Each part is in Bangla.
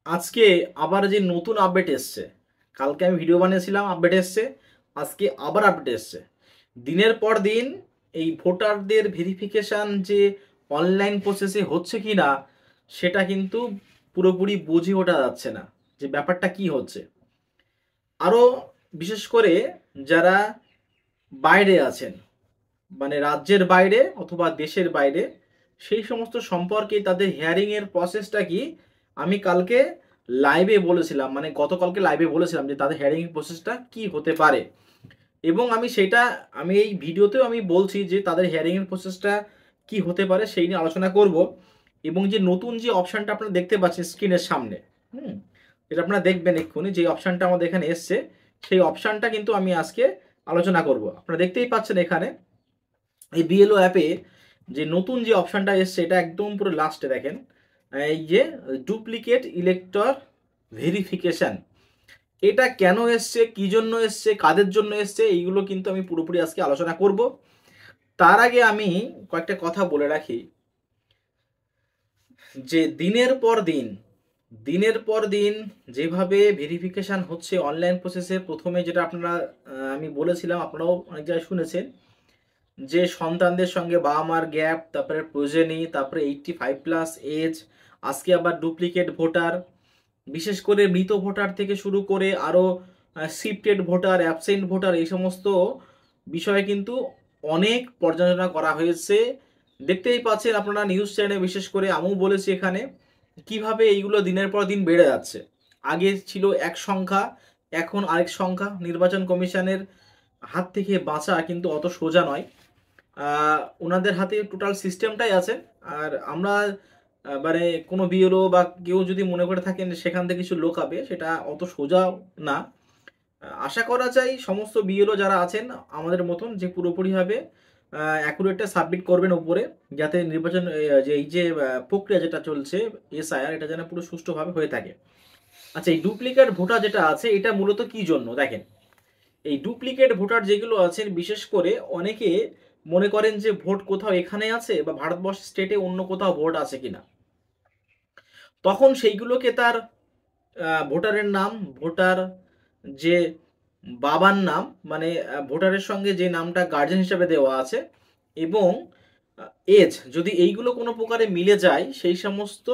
আজকে আবার যে নতুন আপডেট এসছে, কালকে আমি ভিডিও বানিয়েছিলাম, আপডেট এসছে, আজকে আবার আপডেট এসছে। দিনের পর দিন এই ভোটারদের ভেরিফিকেশান যে অনলাইন প্রসেসে হচ্ছে কি না সেটা কিন্তু পুরোপুরি বুঝে ওঠা যাচ্ছে না যে ব্যাপারটা কি হচ্ছে। আরও বিশেষ করে যারা বাইরে আছেন, মানে রাজ্যের বাইরে অথবা দেশের বাইরে, সেই সমস্ত সম্পর্কে তাদের হিয়ারিংয়ের প্রসেসটা কি আমি কালকে লাইভে বলেছিলাম, মানে গতকালকে লাইভে বলেছিলাম যে তাদের হিয়ারিং প্রসেসটা কি হতে পারে। এবং আমি এই ভিডিওতেও আমি বলছি যে তাদের হিয়ারিংয়ের প্রসেসটা কি হতে পারে সেই নিয়ে আলোচনা করব। এবং যে নতুন যে অপশানটা আপনারা দেখতে পাচ্ছেন স্ক্রিনের সামনে, যেটা আপনারা দেখবেন এক্ষুনি, যে অপশানটা আমাদের এখানে এসছে, সেই অপশানটা কিন্তু আমি আজকে আলোচনা করব। আপনারা দেখতেই পাচ্ছেন এখানে এই বিএলও অ্যাপে যে নতুন যে অপশানটা এসছে, এটা একদম পুরো লাস্টে দেখেন, এই যে ডুপ্লিকেট ইলেক্টর ভেরিফিকেশান। এটা কেন এসছে, কি জন্য এসছে, কাদের জন্য এসছে, এইগুলো কিন্তু আমি পুরোপুরি আজকে আলোচনা করব। তার আগে আমি কয়েকটা কথা বলে রাখি যে দিনের পর দিন যেভাবে ভেরিফিকেশান হচ্ছে অনলাইন প্রসেসে, প্রথমে যেটা আপনারা আমি বলেছিলাম, আপনারাও অনেক জায়গায় শুনেছেন যে সন্তানদের সঙ্গে বাবা মার গ্যাপ, তারপরে প্রয়োজনী, তারপরে 85+ এজ, আজকে আবার ডুপ্লিকেট ভোটার, বিশেষ করে মৃত ভোটার থেকে শুরু করে আরও শিফটেড ভোটার, অ্যাবসেন্ট ভোটার, এই সমস্ত বিষয়ে কিন্তু অনেক পর্যালোচনা করা হয়েছে। দেখতেই পাচ্ছেন আপনারা নিউজ চ্যানেলে, বিশেষ করে আমিও বলেছি এখানে, কিভাবে এইগুলো দিনের পর দিন বেড়ে যাচ্ছে। আগে ছিল এক সংখ্যা, এখন আরেক সংখ্যা। নির্বাচন কমিশনের হাত থেকে বাঁচা কিন্তু অত সোজা নয়। ওনাদের হাতে টোটাল সিস্টেমটাই আছে। আর আমরা মানে কোনো বিএলও বা কেউ যদি মনে করে থাকেন সেখান থেকে কিছু লোকাবে, সেটা অত সোজা না। আশা করা যায় সমস্ত বিএলও যারা আছেন আমাদের মতন, যে পুরোপুরিভাবে অ্যাকুরেটটা সাবমিট করবেন উপরে, যাতে নির্বাচন যে এই যে প্রক্রিয়া যেটা চলছে এসআইআর, এটা যেন পুরো সুষ্ঠুভাবে হয়ে থাকে। আচ্ছা, এই ডুপ্লিকেট ভোটার যেটা আছে এটা মূলত কি জন্য দেখেন। এই ডুপ্লিকেট ভোটার যেগুলো আছেন, বিশেষ করে অনেকে মনে করেন যে ভোট কোথাও এখানে আছে বা ভারতবর্ষ স্টেটে অন্য কোথাও ভোট আছে কিনা, তখন সেইগুলোকে তার ভোটারের নাম, ভোটার যে বাবার নাম, মানে ভোটারের সঙ্গে যে নামটা গার্জেন হিসাবে দেওয়া আছে, এবং এজ, যদি এইগুলো কোনো প্রকারে মিলে যায়, সেই সমস্ত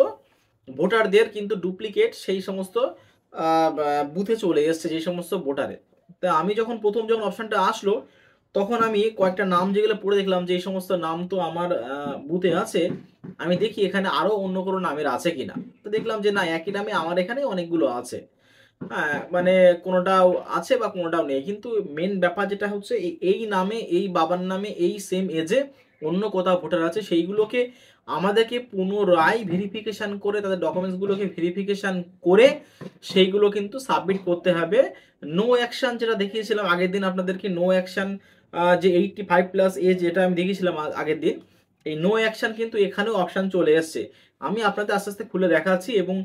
ভোটারদের কিন্তু ডুপ্লিকেট সেই সমস্ত বুথে চলে এসছে, যে সমস্ত ভোটারে। তা আমি যখন অপশানটা আসলো, তখন আমি কয়েকটা নাম যেগুলো পড়ে দেখলাম যে এই সমস্ত নাম তো আমার বুথে আছে, আমি দেখি এখানে আরও অন্য কোনো নামের আছে কিনা। তো দেখলাম যে না, একই নামে আমার এখানে অনেকগুলো আছে। হ্যাঁ, মানে কোনোটাও আছে বা কোনোটাও নেই, কিন্তু মেন ব্যাপার যেটা হচ্ছে এই নামে, এই বাবার নামে, এই সেম এজে অন্য কোথাও ভোটার আছে, সেইগুলোকে আমাদেরকে পুনরায় ভেরিফিকেশান করে, তাদের ডকুমেন্টসগুলোকে ভেরিফিকেশান করে সেইগুলো কিন্তু সাবমিট করতে হবে। নো অ্যাকশান যেটা দেখিয়েছিলাম আগের দিন আপনাদেরকে, নো অ্যাকশান, যে 85+ এজ, এটা আমি দেখিয়েছিলাম আগের দিন, এই নো অ্যাকশান কিন্তু এখানেও অপশান চলে এসছে। আমি আপনাদের আস্তে আস্তে খুলে দেখাচ্ছি, এবং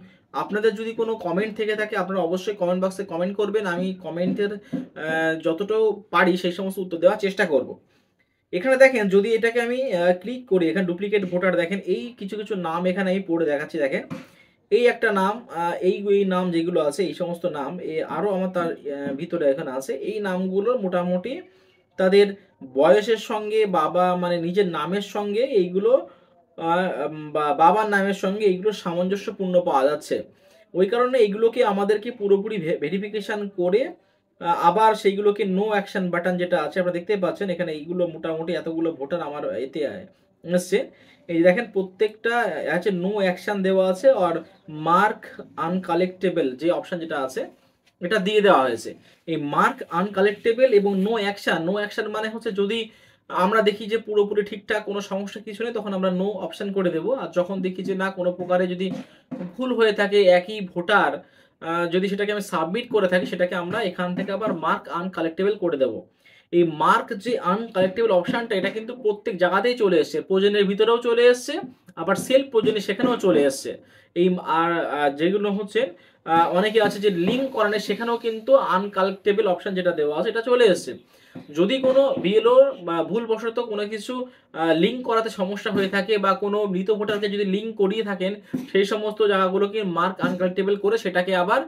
আপনাদের যদি কোনো কমেন্ট থেকে থাকে আপনারা অবশ্যই কমেন্ট বক্সে কমেন্ট করবেন। আমি কমেন্টের যতটাও পারি সেই সমস্ত উত্তর দেওয়ার চেষ্টা করব। এখানে দেখেন, যদি এটাকে আমি ক্লিক করি, এখানে ডুপ্লিকেট ভোটার দেখেন, এই কিছু কিছু নাম এখানে আমি পড়ে দেখাচ্ছি। দেখেন, এই একটা নাম, এই নাম যেগুলো আছে, এই সমস্ত নাম আরও আমার তার ভিতরে এখানে আছে। এই নামগুলো মোটামুটি তাদের বয়সের সঙ্গে, বাবা মানে নিজের নামের সঙ্গে এইগুলো বাবার নামের সঙ্গে এইগুলো সামঞ্জস্যপূর্ণ পাওয়া যাচ্ছে। ওই কারণে এইগুলোকে আমাদেরকে পুরোপুরি ভেরিফিকেশান করে আবার সেইগুলোকে নো অ্যাকশন বাটন যেটা আছে, আপনারা দেখতে পাচ্ছেন এখানে, এইগুলো মোটামুটি এতগুলো ভোটার আমার এতে এসছে। এই দেখেন, প্রত্যেকটা আছে নো অ্যাকশন দেওয়া আছে, আর মার্ক আনকালেক্টেবল যে অপশন যেটা আছে এটা দিয়ে দেওয়া হয়েছে। এই মার্ক আনকালেক্টেবল এবং নো অ্যাকশন মানে হচ্ছে, যদি আমরা দেখি যে পুরোপুরি ঠিকঠাক, কোনো সমস্যা কিছু নেই, তখন আমরা নো অপশন করে দেবো। আর যখন দেখি যে না, কোনো প্রকারে যদি ভুল হয়ে থাকে, একই ভোটার যদি সেটাকে আমি সাবমিট করে থাকি, সেটাকে আমরা এখান থেকে আবার মার্ক আনকালেক্টেবল করে দেবো। এই মার্ক যে আনকালেক্টেবল অপশনটা, এটা কিন্তু প্রত্যেক জায়গাতেই চলে এসছে, প্রয়োজনের ভিতরেও চলে এসছে, আবার সেলফ প্রয়োজনে সেখানেও চলে এসছে। এই আর যেগুলো হচ্ছে অনেকে আছে যে লিঙ্ক করানো, সেখানেও কিন্তু আনকালেক্টেবল অপশন যেটা দেওয়া আছে এটা চলে এসছে। যদি কোনো বিএলও বা ভুলবশত কোনো কিছু লিঙ্ক করাতে সমস্যা হয়ে থাকে বা কোনো মৃত ভোটারকে যদি লিঙ্ক করিয়ে থাকেন, সেই সমস্ত জায়গাগুলোকে মার্ক আনকালেক্টেবল করে সেটাকে আবার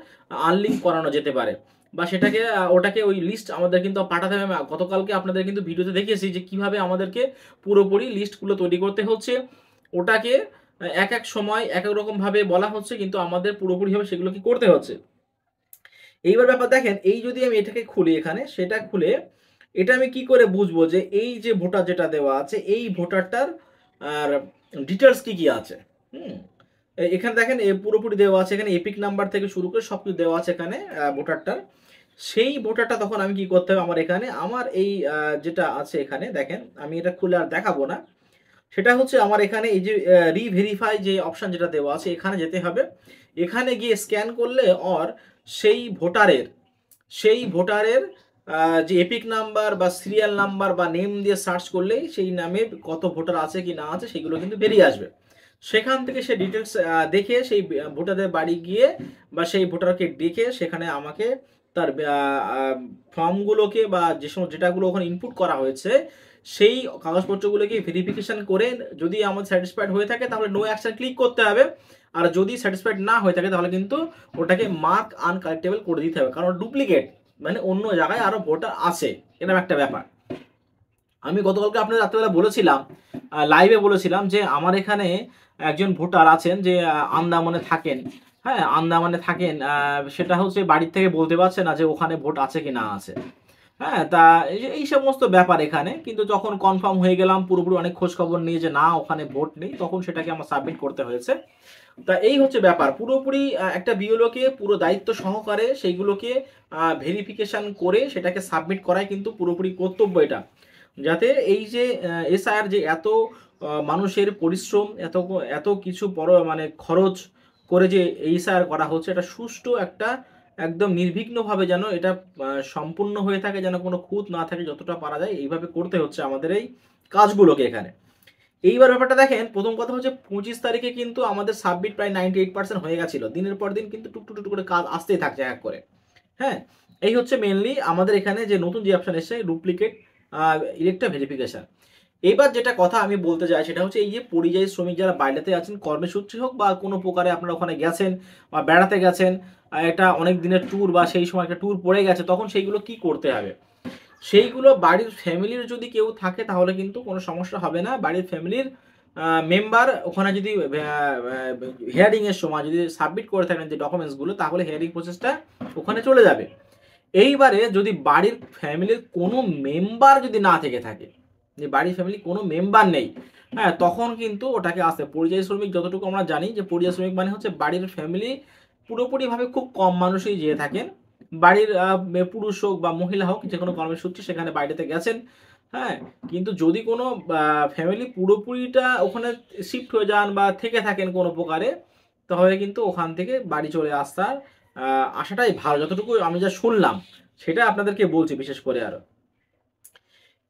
আনলিঙ্ক করানো যেতে পারে, বা সেটাকে ওটাকে ওই লিস্ট আমাদের কিন্তু পাঠাতে হবে। গতকালকে আপনাদের কিন্তু ভিডিওতে দেখিয়েছি যে কিভাবে আমাদেরকে পুরোপুরি লিস্টগুলো তৈরি করতে হচ্ছে। ওটাকে এক এক সময় এক এক রকমভাবে বলা হচ্ছে, কিন্তু আমাদের পুরোপুরিভাবে সেগুলো কি করতে হচ্ছে। এইবার ব্যাপার দেখেন, এই যদি আমি এটাকে খুলি, এখানে সেটা খুলে এটা আমি কি করে বুঝবো যে এই যে ভোটার যেটা দেওয়া আছে এই ভোটারটার আর ডিটেলস কি কি আছে। এখানে দেখেন পুরোপুরি দেওয়া আছে, এখানে এপিক নাম্বার থেকে শুরু করে সব কিছু দেওয়া আছে এখানে ভোটারটার। সেই ভোটারটা তখন আমি কি করতে হবে, আমার এখানে আমার এই যেটা আছে এখানে দেখেন, আমি এটা খুলে আর দেখাবো না। সেটা হচ্ছে আমার এখানে এই যে রিভেরিফাই যে অপশন যেটা দেওয়া আছে এখানে যেতে হবে। এখানে গিয়ে স্ক্যান করলে সেই ভোটারের যে এপিক নাম্বার বা সিরিয়াল নাম্বার বা নেম দিয়ে সার্চ করলেই সেই নামে কত ভোটার আছে কি না আছে সেগুলো কিন্তু বেরিয়ে আসবে। সেখান থেকে সে ডিটেলস দেখে সেই ভোটারদের বাড়ি গিয়ে বা সেই ভোটারকে ডেকে সেখানে আমাকে তার ফর্মগুলোকে বা যে সমস্ত যেটাগুলো ওখানে ইনপুট করা হয়েছে সেই কাগজপত্রগুলোকে ভেরিফিকেশন করে যদি আমাদের স্যাটিসফাইড হয়ে থাকে তাহলে নো অ্যাকশন ক্লিক করতে হবে। আর যদি স্যাটিসফাইড না হয়ে থাকে তাহলে কিন্তু ওটাকে মার্ক আনকালেক্টেবল করে দিতে হবে, কারণ ডুপ্লিকেট মানে অন্য জায়গায় আরো ভোটার আছে, এরকম একটা ব্যাপার। আমি গতকালকে আপনাদের রাত্রেবেলা বলেছিলাম, লাইভে বলেছিলাম যে আমার এখানে একজন ভোটার আছেন যে আন্দামানে থাকেন। হ্যাঁ, আন্দামানে থাকেন, সেটা হচ্ছে বাড়ির থেকে বলতে পারছে না যে ওখানে ভোট আছে কি না আছে। হ্যাঁ, তা এই সমস্ত ব্যাপার এখানে, কিন্তু যখন কনফার্ম হয়ে গেলাম পুরোপুরি অনেক খোঁজ খবর নিয়ে যে না ওখানে ভোট নেই, তখন সেটাকে আমার সাবমিট করতে হয়েছে। তা এই হচ্ছে ব্যাপার, পুরোপুরি একটা বিএলওকে পুরো দায়িত্ব সহকারে সেইগুলোকে ভেরিফিকেশন করে সেটাকে সাবমিট করাই কিন্তু পুরোপুরি কর্তব্য এটা, যাতে এই যে এসআইআর যে এত মানুষের পরিশ্রম এত এত কিছু মানে খরচ করে যে এসআইআর করা হচ্ছে, এটা সুষ্ঠু একটা একদম নির্বিঘ্নভাবে যেন এটা সম্পূর্ণ হয়ে থাকে, যেন কোনো খুঁত না থাকে, যতটা পারা যায় এইভাবে করতে হচ্ছে আমাদের এই কাজগুলোকে এখানে। এইবার ব্যাপারটা দেখেন, প্রথম কথা হচ্ছে 25 তারিখে কিন্তু আমাদের সাবমিট প্রায় 98% হয়ে গেছিল। দিনের পর দিন কিন্তু টুকটুক করে কাজ আসতেই থাকছে এক করে। হ্যাঁ, এই হচ্ছে মেনলি আমাদের এখানে যে নতুন যে অপশন এসেছে ডুপ্লিকেট ইলেকট্রা ভেরিফিকেশন। এবার যেটা কথা আমি বলতে চাই সেটা হচ্ছে এই যে পরিযায়ী শ্রমিক যারা বাইরেতে আছেন কর্মসূত্রে হোক বা কোনো প্রকারে আপনারা ওখানে গেছেন বা বেড়াতে গেছেন, এটা অনেক দিনের ট্যুর বা সেই সময় একটা ট্যুর পড়ে গেছে, তখন সেইগুলো কি করতে হবে। সেইগুলো বাড়ির ফ্যামিলির যদি কেউ থাকে তাহলে কিন্তু কোনো সমস্যা হবে না। বাড়ির ফ্যামিলির মেম্বার ওখানে যদি হিয়ারিংয়ের সময় যদি সাবমিট করে থাকেন যে ডকুমেন্টসগুলো, তাহলে হিয়ারিং প্রসেসটা ওখানে চলে যাবে। এইবারে যদি বাড়ির ফ্যামিলির কোনো মেম্বার যদি না থেকে থাকে, যে বাড়ির ফ্যামিলি কোনো মেম্বার নেই, হ্যাঁ, তখন কিন্তু ওটাকে আসতে পরিযায়ী শ্রমিক, যতটুকু আমরা জানি যে পরিযায়ী শ্রমিক মানে হচ্ছে বাড়ির ফ্যামিলি পুরোপুরিভাবে খুব কম মানুষই যেয়ে থাকেন, বাড়ির পুরুষ হোক বা মহিলা হোক যে কোনো কর্মসূত্রে সেখানে বাইরেতে গেছেন। হ্যাঁ, কিন্তু যদি কোনো ফ্যামিলি পুরোপুরিটা ওখানে শিফট হয়ে যান বা থেকে থাকেন কোনো প্রকারে, তাহলে কিন্তু ওখান থেকে বাড়ি চলে আসাটাই ভালো, যতটুকু আমি যা শুনলাম সেটা আপনাদেরকে বলছি বিশেষ করে আরো।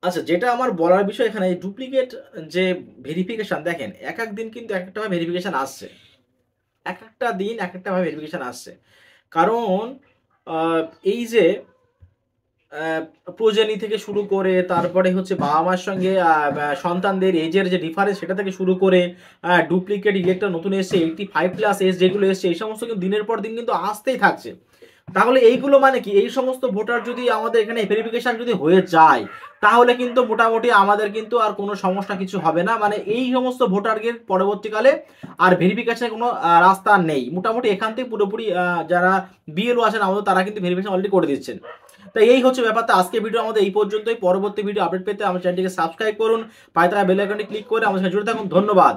আচ্ছা, যেটা আমার বলার বিষয় এখানে ডুপ্লিকেট যে ভেরিফিকেশন, দেখেন এক এক দিন কিন্তু এক একটা ভেরিফিকেশন আসছে, এক একটা দিন এক একটা ভাবে ভেরিফিকেশন আসছে। কারণ এই যে প্রোজেনি থেকে শুরু করে তারপরে হচ্ছে বাবা মার সঙ্গে সন্তানদের এজের যে ডিফারেন্স সেটা থেকে শুরু করে ডুপ্লিকেট ইলেকট্রা নতুন এসছে 85+ এজ যেগুলো এসছে, এই সমস্ত কিন্তু দিনের পর দিন কিন্তু আসতেই থাকছে। তাহলে এইগুলো মানে কি, এই সমস্ত ভোটার যদি আমাদের এখানে ভেরিফিকেশন যদি হয়ে যায় তাহলে কিন্তু মোটামুটি আমাদের কিন্তু আর কোনো সমস্যা কিছু হবে না। মানে এই সমস্ত ভোটারদের পরবর্তীকালে আর ভেরিফিকেশনের কোনো রাস্তা নেই। মোটামুটি এখান থেকে পুরোপুরি যারা বিএলও আছেন আমাদের, তারা কিন্তু ভেরিফিকেশন অলরেডি করে দিচ্ছেন। তাই এই হচ্ছে ব্যাপারটা। আজকে ভিডিও আমাদের এই পর্যন্তই। পরবর্তী ভিডিও আপডেট পেতে আমার চ্যানেলটিকে সাবস্ক্রাইব করুন, পাশে থাকা বেল আইকনটি ক্লিক করে আমাদের সাথে জুড়ে থাকুন। ধন্যবাদ।